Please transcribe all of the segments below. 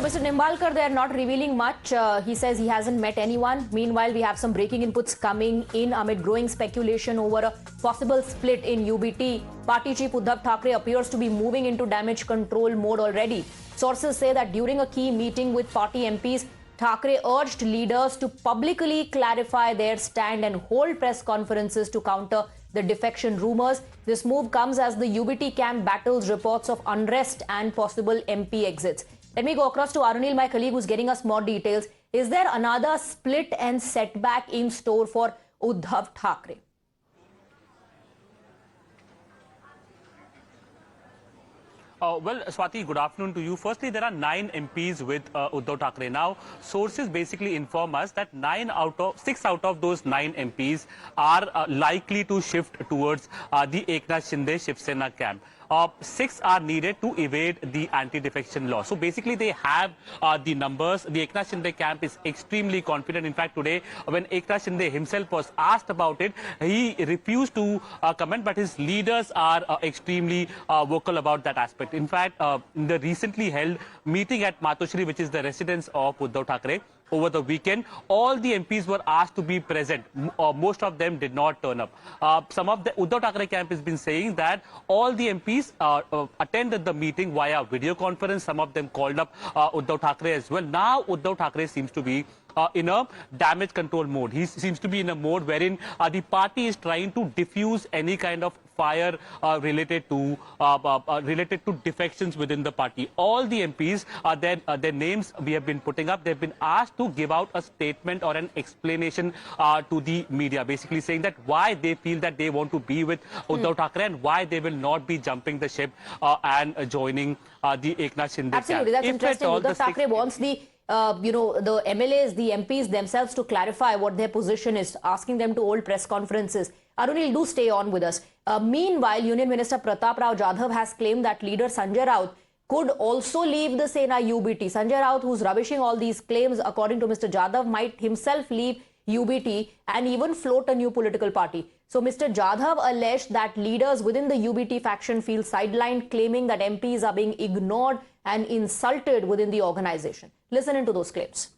Mr. Nimbalkar, they are not revealing much. He says he hasn't met anyone. Meanwhile, we have some breaking inputs coming in amid growing speculation over a possible split in UBT. Party chief Uddhav Thackeray appears to be moving into damage control mode already. Sources say that during a key meeting with party MPs, Thackeray urged leaders to publicly clarify their stand and hold press conferences to counter the defection rumors. This move comes as the UBT camp battles reports of unrest and possible MP exits. Let me go across to Arunil, my colleague, who's getting us more details. Is there another split and setback in store for Uddhav Thackeray? Well, Swati, good afternoon to you. Firstly, there are 9 MPs with Uddhav Thackeray. Now, sources basically inform us that 6 out of those 9 MPs are likely to shift towards the Eknath Shinde Shiv Sena camp. 6 are needed to evade the anti-defection law. So basically they have the numbers. The Eknath Shinde camp is extremely confident. In fact, today when Eknath Shinde himself was asked about it, he refused to comment, but his leaders are extremely vocal about that aspect. In fact, in the recently held meeting at Matoshri, which is the residence of Uddhav Thackeray, over the weekend, all the MPs were asked to be present. Most of them did not turn up. Some of the Uddhav Thackeray camp has been saying that all the MPs attended the meeting via video conference. Some of them called up Uddhav Thackeray as well. Now Uddhav Thackeray seems to be in a damage control mode. He seems to be in a mode wherein the party is trying to diffuse any kind of fire related to defections within the party. All the MPs, their names we have been putting up. They've been asked to give out a statement or an explanation to the media, basically saying that why they feel that they want to be with Uddhav Thackeray and why they will not be jumping the ship and joining the Eknath Shinde camp. Absolutely, that's interesting. Uddhav Thackeray wants the the MLAs, the MPs themselves to clarify what their position is, asking them to hold press conferences. Arunil, do stay on with us. Meanwhile, Union Minister Pratap Rao Jadhav has claimed that leader Sanjay Raut could also leave the Sena UBT. Sanjay Raut, who's rubbishing all these claims, according to Mr. Jadhav, might himself leave UBT and even float a new political party. So Mr. Jadhav alleged that leaders within the UBT faction feel sidelined, claiming that MPs are being ignored and insulted within the organization. Listen into those clips.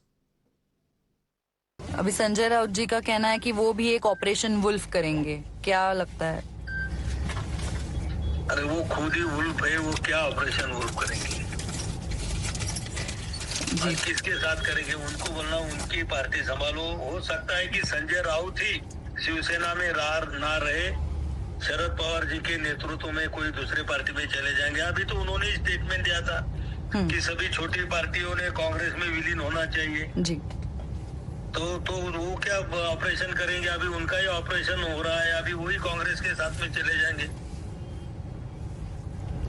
अभी संजय राउत जी का कहना है कि वो भी एक operation wolf करेंगे, क्या लगता है? अरे वो खुद ही वुल्फ है, वो क्या ऑपरेशन वुल्फ करेंगे? किसके साथ करेंगे? उनको बोलना उनकी पार्टी संभालो. हो सकता है कि संजय राउत ही शिवसेना में ना रहे, शरद पवार जी के नेतृत्व में कोई दूसरे पार्टी में चले जाएंगे. अभी तो उन्होंने स्टेटमेंट दिया था कि सभी छोटी पार्टियों ने कांग्रेस में विलीन होना चाहिए जी. तो वो क्या ऑपरेशन करेंगे? अभी उनका ही ऑपरेशन हो रहा है. अभी वही कांग्रेस के साथ में चले जाएंगे.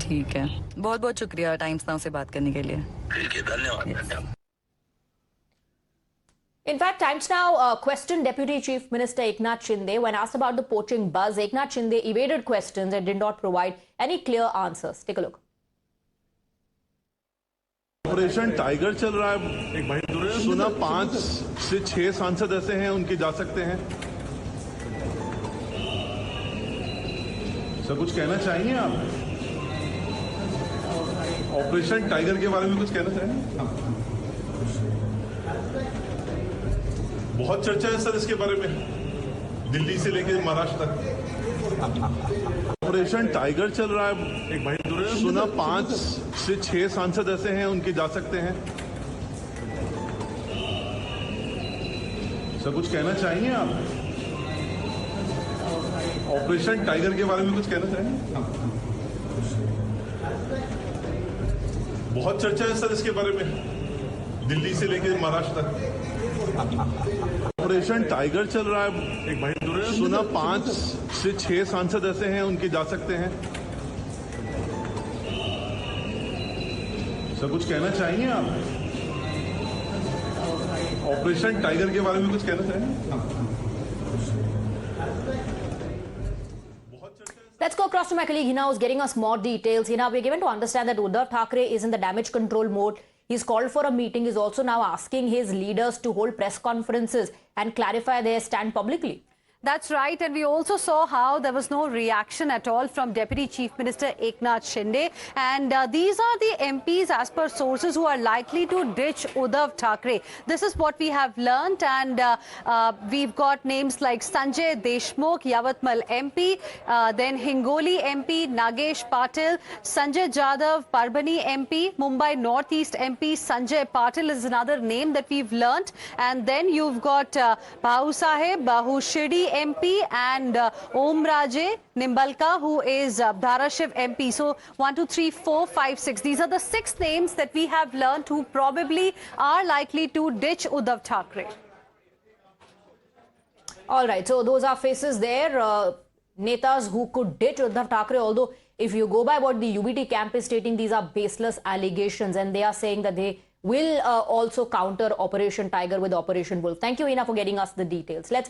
ठीक है, बहुत बहुत शुक्रिया टाइम्स नाउ से बात करने के लिए. ठीक है, धन्यवाद. In fact, Times Now questioned Deputy Chief Minister Eknath Shinde when asked about the poaching buzz. Eknath Shinde evaded questions and did not provide any clear answers. Take a look. Operation tiger चल रहा है. सुना 5 से 6 सांसद ऐसे हैं उनके जा सकते हैं. सर कुछ कहना चाहेंगे आप? ऑपरेशन टाइगर के बारे में कुछ कहना चाहेंगे? बहुत चर्चा है सर इसके बारे में, दिल्ली से लेकर महाराष्ट्र तक. ऑपरेशन टाइगर चल रहा है. सुना 5 से 6 सांसद ऐसे हैं उनके जा सकते हैं. सर कुछ कहना चाहेंगे आप? ऑपरेशन टाइगर के बारे में कुछ कहना चाहेंगे? बहुत चर्चा है सर इसके बारे में, दिल्ली से लेकर महाराष्ट्र तक. ऑपरेशन टाइगर चल रहा है. सुना 5 से 6 सांसद ऐसे हैं उनके जा सकते हैं. सर कुछ कहना चाहेंगे आप? ऑपरेशन टाइगर के बारे में कुछ कहना चाहेंगे? Let's go across to my colleague Hina, who's getting us more details. Hina, we're given to understand that Uddhav Thackeray is in the damage control mode. He's called for a meeting. He's also now asking his leaders to hold press conferences and clarify their stand publicly. That's right, and we also saw how there was no reaction at all from Deputy Chief Minister Eknath Shinde. And these are the MPs, as per sources, who are likely to ditch Uddhav Thackeray. This is what we have learnt, and we've got names like Sanjay Deshmukh, Yavatmal MP, then Hingoli MP, Nagesh Patil, Sanjay Jadhav, Parbhani MP, Mumbai Northeast MP, Sanjay Patil is another name that we've learnt. And then you've got Bahu Sahib, Bahu Shidi MP, and Om Raje Nimbalka, who is Dharashiv MP. So 1, 2, 3, 4, 5, 6. These are the 6 names that we have learnt who probably are likely to ditch Uddhav Thackeray. All right, so those are faces there, netas who could ditch Uddhav Thackeray, although if you go by what the UBT camp is stating, these are baseless allegations, and they are saying that they will also counter Operation Tiger with Operation Wolf. Thank you, Hina, for getting us the details. Let's